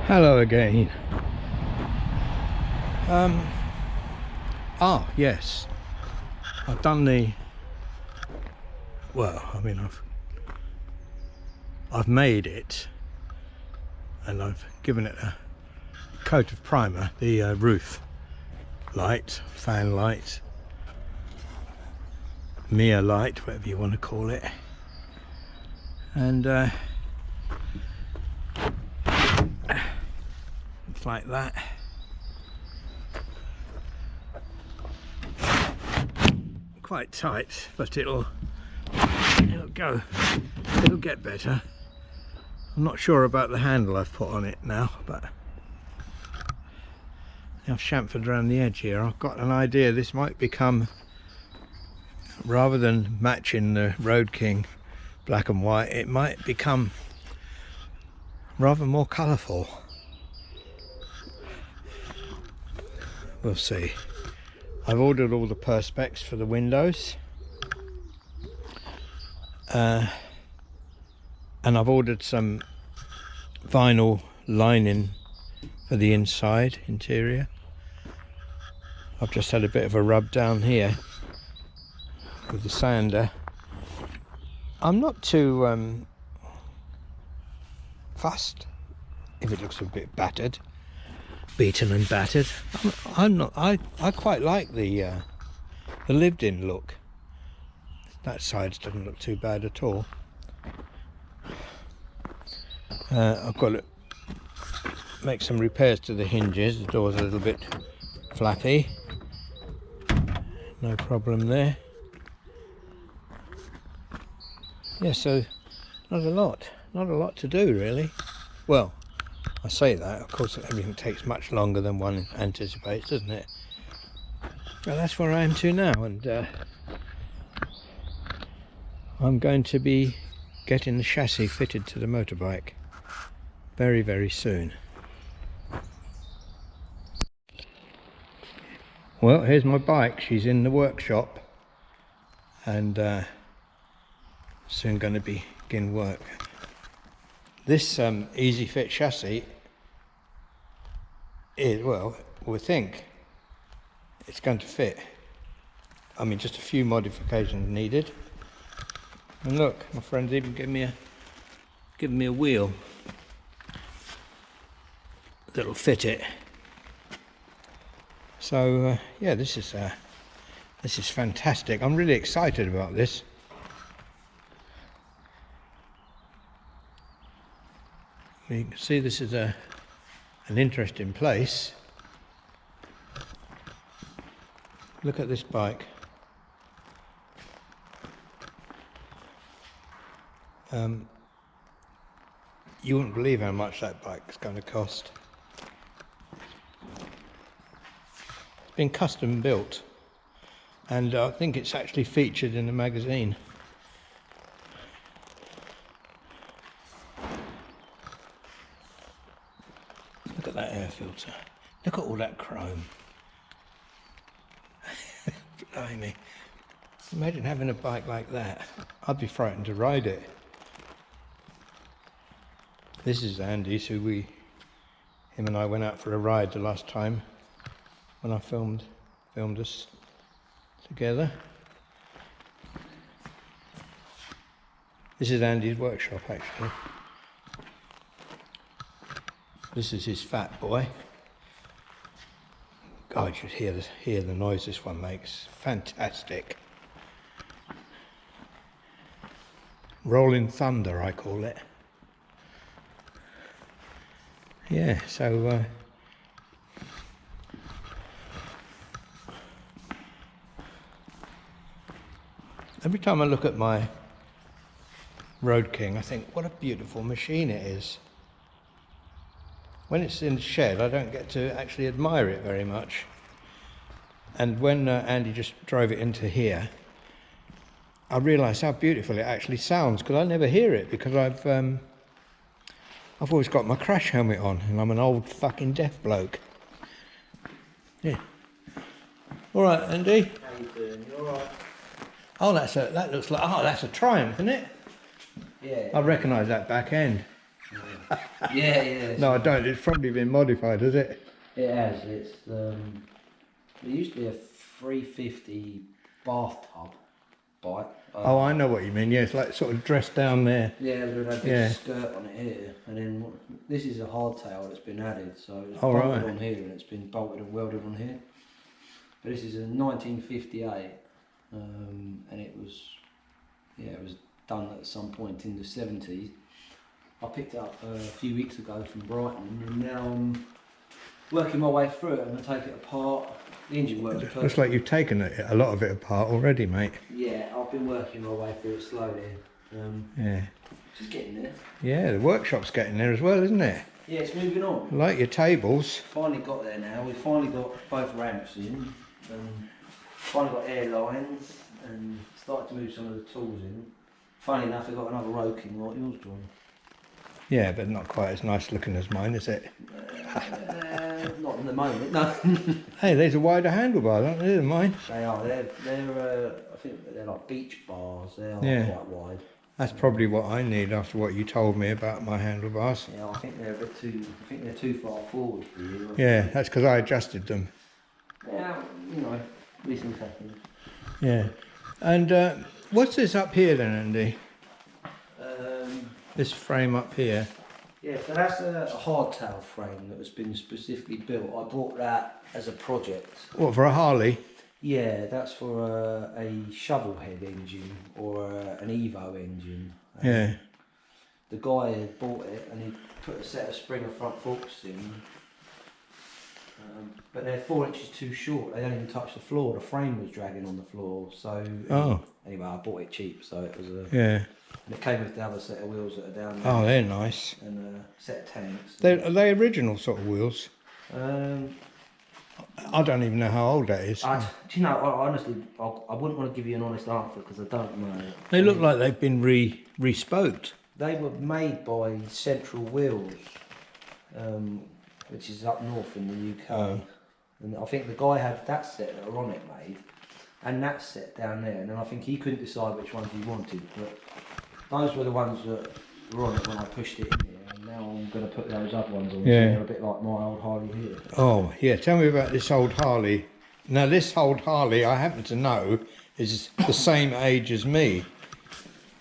Hello again. Yes, I've done the, well, I mean, I've made it and I've given it a coat of primer, the roof light, fan light, mirror light, whatever you want to call it, and it's like that. Quite tight, but it'll get better. I'm not sure about the handle I've put on it now, but I've chamfered around the edge here. I've got an idea this might become, rather than matching the Road King black and white, it might become rather more colourful. We'll see. I've ordered all the perspex for the windows, and I've ordered some vinyl lining for the inside interior. I've just had a bit of a rub down here with the sander. I'm not too fussed if it looks a bit battered, beaten and battered. I quite like the lived-in look. That side doesn't look too bad at all. I've got to make some repairs to the hinges. The door's a little bit flappy. No problem there. Yeah, so not a lot to do really. Well, I say that, of course everything takes much longer than one anticipates, doesn't it? But that's where I am to now, and I'm going to be getting the chassis fitted to the motorbike very, very soon. Well, here's my bike. She's in the workshop and soon going to begin work. This easy fit chassis is, well, we think it's going to fit. I mean, just a few modifications needed. And look, my friend's even given me a wheel that'll fit it. So yeah, this is fantastic. I'm really excited about this. You can see this is an interesting place. Look at this bike. You wouldn't believe how much that bike is going to cost. It's been custom built, and I think it's actually featured in a magazine. Look at that air filter. Look at all that chrome. Blimey. Imagine having a bike like that. I'd be frightened to ride it. This is Andy's, who him and I went out for a ride the last time when I filmed us together. This is Andy's workshop actually. This is his fat boy. God, you should hear the noise this one makes. Fantastic. Rolling thunder, I call it. Yeah, so every time I look at my Road King, I think, what a beautiful machine it is. When it's in the shed, I don't get to actually admire it very much. And when Andy just drove it into here, I realised how beautiful it actually sounds, because I never hear it, because I've always got my crash helmet on, and I'm an old fucking deaf bloke. Yeah. All right, Andy. How you doing? You all right? Oh, that looks like, oh, that's a Triumph, isn't it? Yeah. I recognise that back end. Yeah. Yeah. No, I don't. It's probably been modified, has it? It has. It's there used to be a 350 bathtub bike. Oh, I know what you mean. Yeah, it's like sort of dressed down there. Yeah, with a big skirt on it here, and then this is a hardtail that's been added, so it's bolted on here and it's been bolted and welded on here. But this is a 1958, and it was done at some point in the 70s. I picked it up a few weeks ago from Brighton, and now I'm working my way through it. I'm going to take it apart. The engine works perfect. Looks like you've taken a lot of it apart already, mate. Yeah, I've been working my way through it slowly. Yeah. Just getting there. Yeah, the workshop's getting there as well, isn't it? Yeah, it's moving on. I like your tables. Finally got there now. We've finally got both ramps in. Finally got air lines and started to move some of the tools in. Funny enough, I've got another row king like yours, John. Yeah, but not quite as nice looking as mine, is it? Not in the moment, no. Hey, there's a wider handlebar, aren't they, than mine? They are. They're I think they're like beach bars. They are quite wide. That's probably what I need after what you told me about my handlebars. Yeah, I think they're a bit too. I think they're too far forward for you. Yeah, that's because I adjusted them. Yeah, you know, these things happen. Yeah, and what's this up here then, Andy? This frame up here. Yeah, so that's a hardtail frame that has been specifically built. I bought that as a project. What, for a Harley? Yeah, that's for a shovel head engine or an Evo engine. Yeah. The guy had bought it and he put a set of Springer front forks in, but they're 4 inches too short. They don't even touch the floor. The frame was dragging on the floor. So anyway, I bought it cheap. So it was a And it came with the other set of wheels that are down there. Oh, they're nice. And a set of tanks. Are they original sort of wheels? I don't even know how old that is. Do you know, honestly, I wouldn't want to give you an honest answer because I don't know. They look like they've been re-spoked. They were made by Central Wheels, which is up north in the UK. Oh. And I think the guy had that set that are on it made, and that set down there. And then I think he couldn't decide which ones he wanted, but those were the ones that were on it when I pushed it in here. And now I'm going to put those other ones on. Yeah. So they're a bit like my old Harley here. Oh, yeah. Tell me about this old Harley. Now, this old Harley, I happen to know, is the same age as me.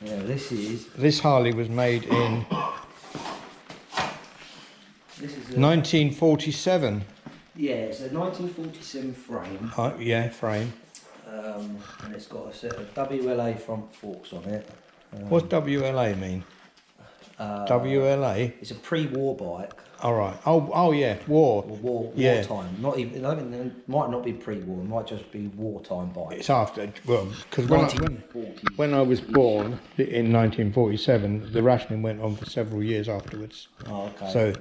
Yeah, This Harley was made in 1947. Yeah, it's a 1947 frame. Yeah, frame. And it's got a set of WLA front forks on it. What's WLA mean? WLA? It's a pre-war bike. All right. Oh yeah, Wartime. Not even. It might not be pre-war. It might just be wartime bike. It's after. Well, because when I was born in 1947, the rationing went on for several years afterwards. Oh, okay. So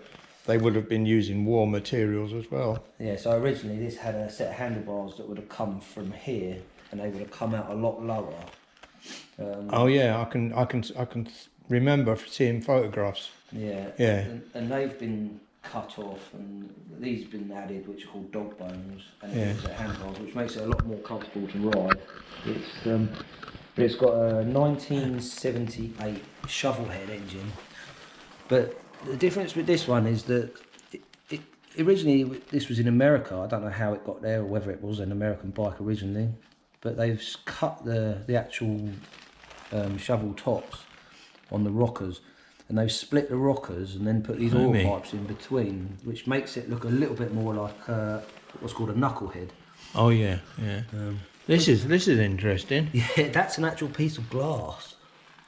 they would have been using war materials as well. Yeah. So originally this had a set of handlebars that would have come from here, and they would have come out a lot lower. Oh yeah, I can remember seeing photographs. Yeah. Yeah. And they've been cut off, and these have been added, which are called dog bones, and it's a handlebars, which makes it a lot more comfortable to ride. It's got a 1978 shovel head engine, but the difference with this one is that it originally this was in America. I don't know how it got there or whether it was an American bike originally, but they've cut the actual shovel tops on the rockers, and they've split the rockers and then put these oil pipes in between, which makes it look a little bit more like what's called a knucklehead. Oh yeah. This is interesting. Yeah, that's an actual piece of glass.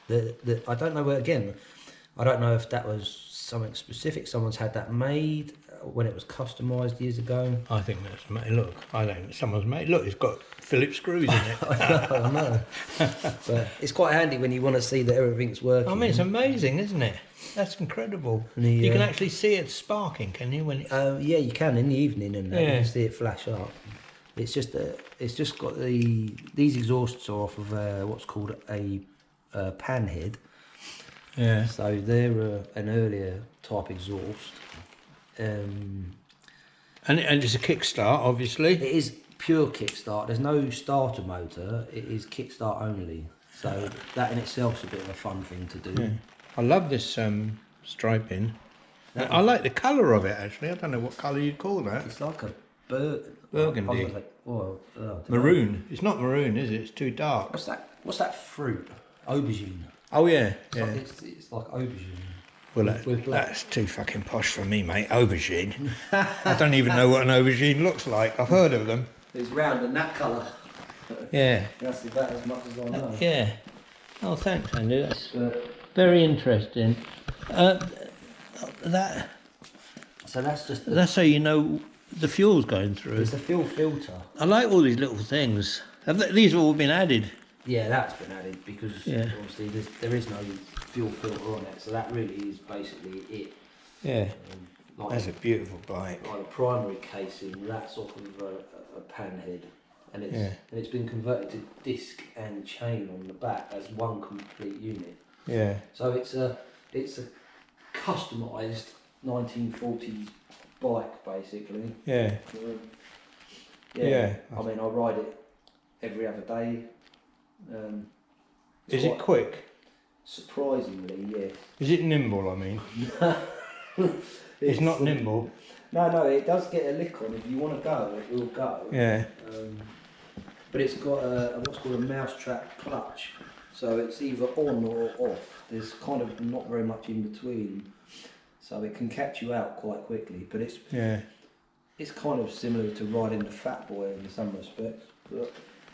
That I don't know where. Again, I don't know if that was something specific. Someone's had that made when it was customised years ago. I think that's made. Look, I don't know. Someone's made. Look, it's got Phillips screws in it. I know. But it's quite handy when you want to see that everything's working. I mean, it's amazing, isn't it? That's incredible. You can actually see it sparking, can you? When yeah, you can in the evening, and you can see it flash up. It's just got these exhausts are off of what's called a pan head. Yeah. So they're an earlier type exhaust. And it's a kickstart, obviously. It is pure kickstart. There's no starter motor. It is kickstart only. So that in itself is a bit of a fun thing to do. Yeah. I love this striping. I like the colour of it actually. I don't know what colour you'd call that. It's like a Burgundy. Maroon. It's not maroon, is it? It's too dark. What's that fruit? Aubergine. Oh yeah, It's like, it's like aubergine. Well, that's too fucking posh for me, mate. Aubergine. I don't even know what an aubergine looks like. I've heard of them. It's round and that colour. Yeah. That's about as much as I know. Yeah. Oh, thanks, Andy. That's very interesting. So that's just. That's how you know the fuel's going through. It's a fuel filter. I like all these little things. These have all been added. Yeah, that's been added because obviously there is no fuel filter on it, so that really is basically it. Yeah, that's a beautiful bike. Like the primary casing, that's off of a panhead, and it's been converted to disc and chain on the back as one complete unit. Yeah. So it's a customised 1940s bike basically. Yeah. Yeah. I mean, I ride it every other day. Is it quick? Surprisingly, yes. Is it nimble, I mean? It's not nimble. No, it does get a lick on. If you want to go, it will go. Yeah. But it's got what's called a mousetrap clutch. So it's either on or off. There's kind of not very much in between. So it can catch you out quite quickly. But it's kind of similar to riding the Fat Boy in some respects. But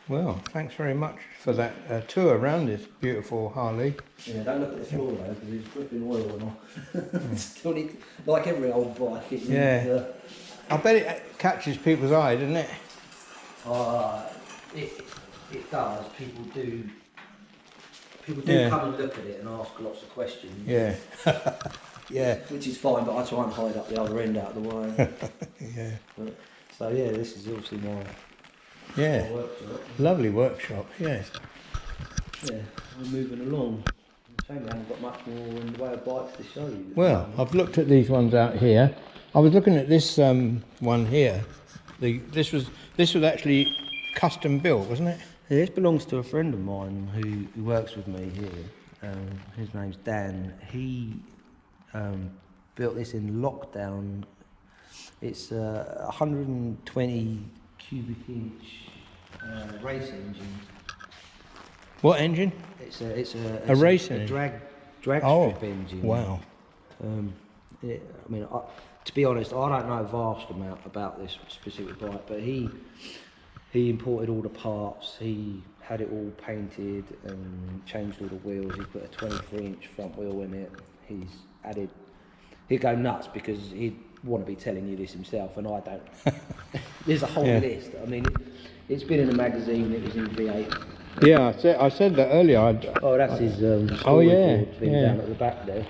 well, thanks very much for that tour around this beautiful Harley. yeah, don't look at the floor though, because it's dripping oil and all. Still need, like every old bike, it needs, I bet it catches people's eye, doesn't it? It does. People do come and look at it and ask lots of questions. Yeah. Yeah. Which is fine, but I try and hide up the other end out of the way. Yeah. So yeah, this is obviously my workshop. Lovely workshop, yes. Yeah, we're moving along. Shame we haven't got much more in the way of bikes to show you. Well, I've looked at these ones out here. I was looking at this one here. This was actually custom built, wasn't it? Yeah, this belongs to a friend of mine who works with me here. His name's Dan. He built this in lockdown. It's a 120 cubic inch race engine. What engine? It's a race engine? Drag strip engine. Wow. I mean, to be honest, I don't know a vast amount about this specific bike, but he imported all the parts. He had it all painted and changed all the wheels. He put a 23-inch front wheel in it. He'd go nuts because he'd want to be telling you this himself, and I don't. There's a whole list. I mean, it's been in a magazine. It was in V8. Yeah, I said that earlier. That's his storyboard thing down at the back there.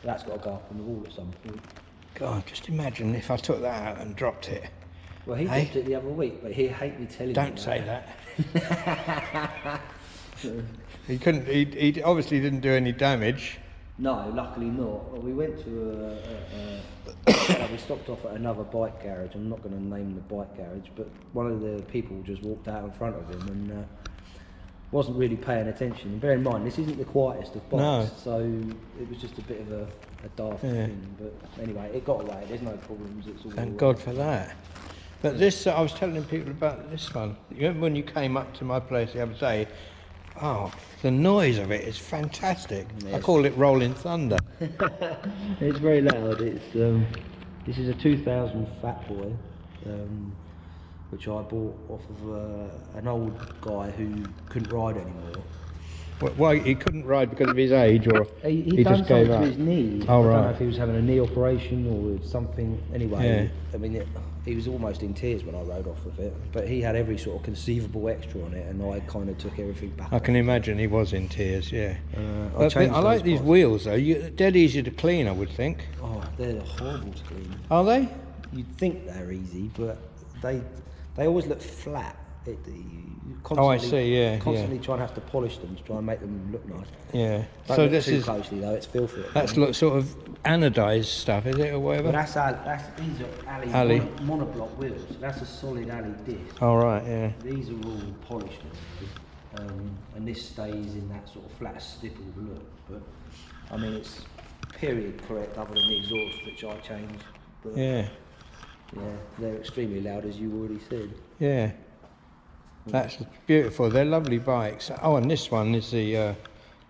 That's got to go up on the wall at some point. God, just imagine if I took that out and dropped it. Well, he dropped it the other week, but he hate me telling you. Don't say that. He couldn't. He obviously didn't do any damage. No, luckily not. Well, we went to we stopped off at another bike garage. I'm not going to name the bike garage, but one of the people just walked out in front of him and wasn't really paying attention. And bear in mind, this isn't the quietest of bikes, so it was just a bit of a daft thing. But anyway, it got away. There's no problems. It's all Thank God for that. But this, I was telling people about this one. You remember when you came up to my place the other day? Oh, the noise of it is fantastic. Yes. I call it rolling thunder. It's very loud. It's this is a 2000 Fat Boy, which I bought off of an old guy who couldn't ride anymore. Why, he couldn't ride because of his age, or he just gave up? To his knee. Oh, I right. don't know if he was having a knee operation or something. Anyway, I mean, he was almost in tears when I rode off with it. But he had every sort of conceivable extra on it, and I kind of took everything back. I can imagine he was in tears, yeah. I like these wheels though. They're dead easy to clean, I would think. Oh, they're horrible to clean. Are they? You'd think they're easy, but they always look flat. I see, yeah. Constantly trying to have to polish them to try and make them look nice. Yeah. Don't so look this too is closely though, it's filthy. That's sort of anodised stuff, is it, or whatever? But these are alley. Monoblock wheels. That's a solid alley disc. Oh right, yeah. These are all polished, and this stays in that sort of flat stippled look. But I mean, it's period correct other than the exhaust, which I changed. But Yeah. yeah, they're extremely loud, as you already said. Yeah. That's beautiful. They're lovely bikes. Oh, and this one is the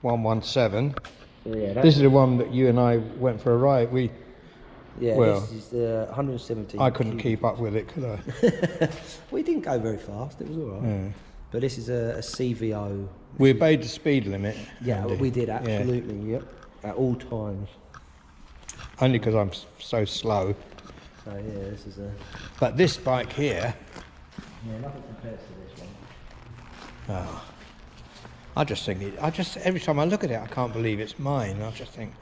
117. So yeah, This is the one that you and I went for a ride. Well, this is the 117. I couldn't keep up with it, could I? We didn't go very fast. It was all right. Yeah. But this is a CVO. We obeyed the speed limit. Yeah, Andy. we did absolutely. Yep, at all times. Only because I'm so slow. So yeah, this is a. But this bike here, Yeah, nothing compares to this one. oh, I just think every time I look at it, I can't believe it's mine. I just think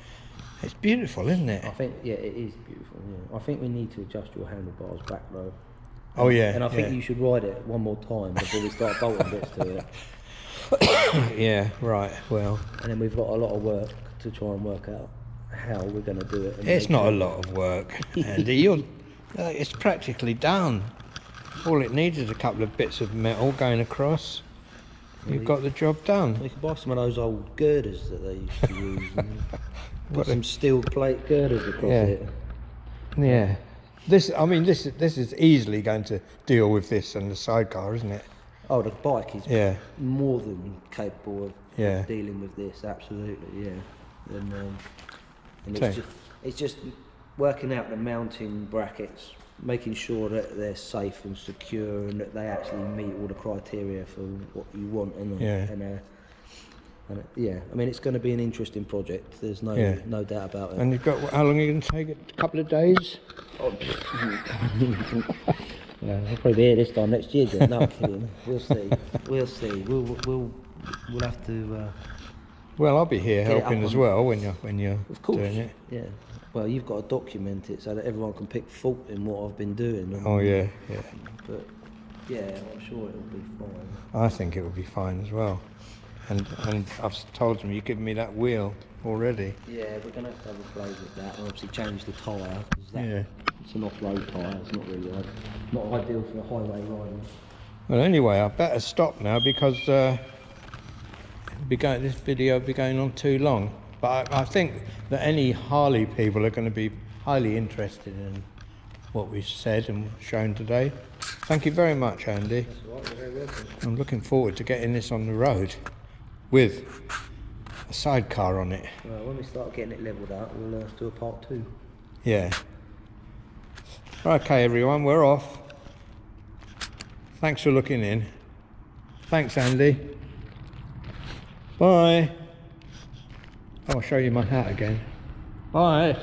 it's beautiful, isn't it? I think it is beautiful. Yeah, I think we need to adjust your handlebars back though. Oh yeah. And I think you should ride it one more time before we start bolting bits to it. Yeah. Right. Well, And then we've got a lot of work to try and work out how we're going to do it. And it's make not a sure- lot of work, Andy. It's practically done. All it needs is a couple of bits of metal going across. You've got the job done. We could buy some of those old girders that they used to use and put some steel plate girders across it. Yeah. This is easily going to deal with this and the sidecar, isn't it? Oh, the bike is Yeah. more than capable of Yeah. dealing with this, absolutely, yeah. And Okay. it's just working out the mounting brackets, making sure that they're safe and secure and that they actually meet all the criteria for what you want. Yeah, I mean, it's going to be an interesting project. There's no doubt about it. And you've got how long are you going to take it? A couple of days? Yeah, I'll probably be here this time next year. Then. No, I'm kidding. We'll see. We'll see. We'll have to. Well, I'll be here Get it helping up as on- well when you're Of course. doing it. Yeah. Well, you've got to document it so that everyone can pick fault in what I've been doing. Oh yeah, yeah. But yeah, I'm sure it'll be fine. I think it will be fine as well. And I've told them you've given me that wheel already. Yeah, we're going to have a play with that and obviously change the tyre. Yeah. It's an off-road tyre. It's not really not ideal for highway riding. Well, anyway, I better stop now because this video will be going on too long. But I think that any Harley people are going to be highly interested in what we've said and shown today. Thank you very much, Andy. That's all right, you're very welcome. I'm looking forward to getting this on the road with a sidecar on it. Well, when we start getting it levelled out, we'll do a part 2. Yeah. Okay, everyone, we're off. Thanks for looking in. Thanks, Andy. Bye. Oh, I'll show you my hat again. Bye.